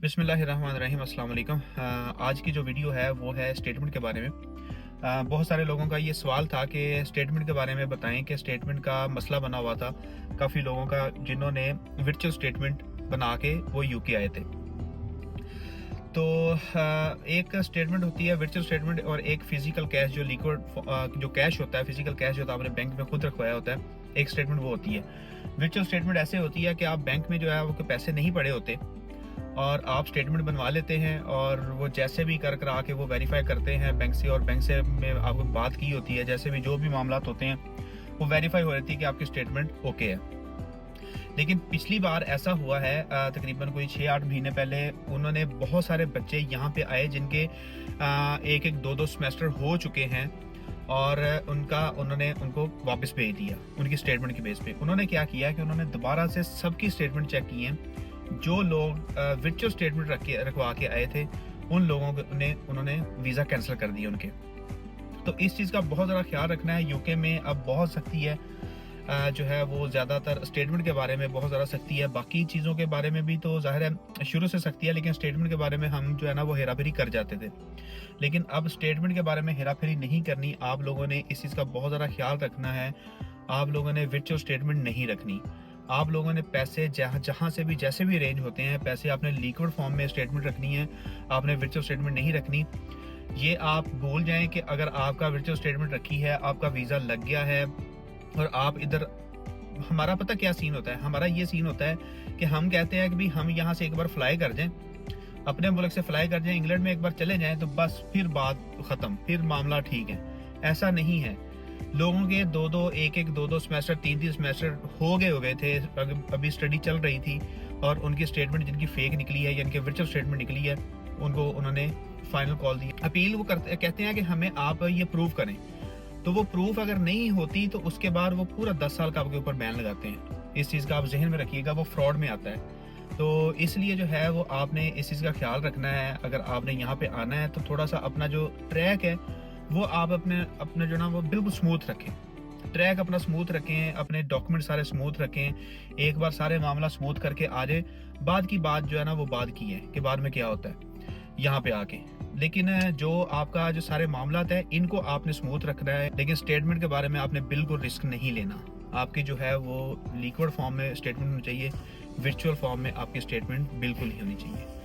बिस्मिल्लाहिर्रहमानिर्रहीम अस्सलाम वालेकुम। आज की जो वीडियो है वो है स्टेटमेंट के बारे में। बहुत सारे लोगों का ये सवाल था कि स्टेटमेंट के बारे में बताएं कि स्टेटमेंट का मसला बना हुआ था काफ़ी लोगों का जिन्होंने वर्चुअल स्टेटमेंट बना के वो यूके आए थे। तो एक स्टेटमेंट होती है वर्चुअल स्टेटमेंट और एक फिजिकल कैश जो लिक्विड जो कैश होता है, फिजिकल कैश होता है आपने बैंक में खुद रखवाया होता है, एक स्टेटमेंट वो होती है। वर्चुअल स्टेटमेंट ऐसे होती है कि आप बैंक में जो है वो पैसे नहीं पड़े होते और आप स्टेटमेंट बनवा लेते हैं और वो जैसे भी कर करा के वो वेरीफाई करते हैं बैंक से, और बैंक से में आपको बात की होती है, जैसे भी जो भी मामलात होते हैं वो वेरीफाई हो जाती है कि आपकी स्टेटमेंट ओके है। लेकिन पिछली बार ऐसा हुआ है तकरीबन कोई 6-8 महीने पहले उन्होंने बहुत सारे बच्चे यहाँ पे आए जिनके एक एक दो दो सेमेस्टर हो चुके हैं और उन्होंने उनको वापस भेज दिया उनकी स्टेटमेंट की बेस पे। उन्होंने क्या किया कि उन्होंने दोबारा से सबकी स्टेटमेंट चेक की है। जो लोग वर्चुअल स्टेटमेंट रखवा के आए थे उन लोगों ने उन्होंने वीज़ा कैंसिल कर दिए उनके। तो इस चीज़ का बहुत ज़्यादा ख्याल रखना है। यूके में अब बहुत सख्ती है, जो है वो ज़्यादातर स्टेटमेंट के बारे में बहुत ज़्यादा सख्ती है। बाकी चीज़ों के बारे में भी तो ज़ाहिर है शुरू से सख्ती है, लेकिन स्टेटमेंट के बारे में हम जो है ना वो हेरा फेरी कर जाते थे। लेकिन अब स्टेटमेंट के बारे में हेरा फेरी नहीं करनी। आप लोगों ने इस चीज़ का बहुत ज़्यादा ख्याल रखना है। आप लोगों ने वर्चुअल स्टेटमेंट नहीं रखनी। आप लोगों ने पैसे जहाँ से भी जैसे भी अरेंज होते हैं पैसे आपने लिक्विड फॉर्म में स्टेटमेंट रखनी है, आपने वर्चुअल स्टेटमेंट नहीं रखनी। ये आप भूल जाएं कि अगर आपका वर्चुअल स्टेटमेंट रखी है, आपका वीज़ा लग गया है और आप इधर, हमारा पता क्या सीन होता है, हमारा ये सीन होता है कि हम कहते हैं कि भाई हम यहाँ से एक बार फ्लाई कर जाएं, अपने मुल्क से फ्लाई कर जाएं, इंग्लैंड में एक बार चले जाएं तो बस फिर बात ख़त्म, फिर मामला ठीक है। ऐसा नहीं है। लोगों के दो दो सेमेस्टर, तीन सेमेस्टर हो गए थे, अभी स्टडी चल रही थी और उनकी स्टेटमेंट जिनकी फेक निकली है, यानी कि वर्चुअल स्टेटमेंट निकली है, उनको उन्होंने फाइनल कॉल दी, अपील वो कहते हैं कि हमें आप ये प्रूव करें। तो वो प्रूफ अगर नहीं होती तो उसके बाद वो पूरा 10 साल का आपके ऊपर बैन लगाते हैं। इस चीज़ का आप जहन में रखिएगा, वो फ्रॉड में आता है। तो इसलिए जो है वो आपने इस चीज़ का ख्याल रखना है। अगर आपने यहाँ पे आना है तो थोड़ा सा अपना जो ट्रैक है वो आप अपने जो ना वो बिल्कुल स्मूथ रखें। ट्रैक अपना स्मूथ रखें, अपने डॉक्यूमेंट सारे स्मूथ रखें। एक बार सारे मामला स्मूथ करके आ जाए, बाद की बात जो है ना वो बाद की है कि बाद में क्या होता है यहाँ पे आके। लेकिन जो आपका जो सारे मामलात है इनको आपने स्मूथ रखना है। लेकिन स्टेटमेंट के बारे में आपने बिल्कुल रिस्क नहीं लेना। आपकी जो है वो लिक्विड फॉर्म में स्टेटमेंट होनी चाहिए, वर्चुअल फॉर्म में आपकी स्टेटमेंट बिल्कुल ही होनी चाहिए।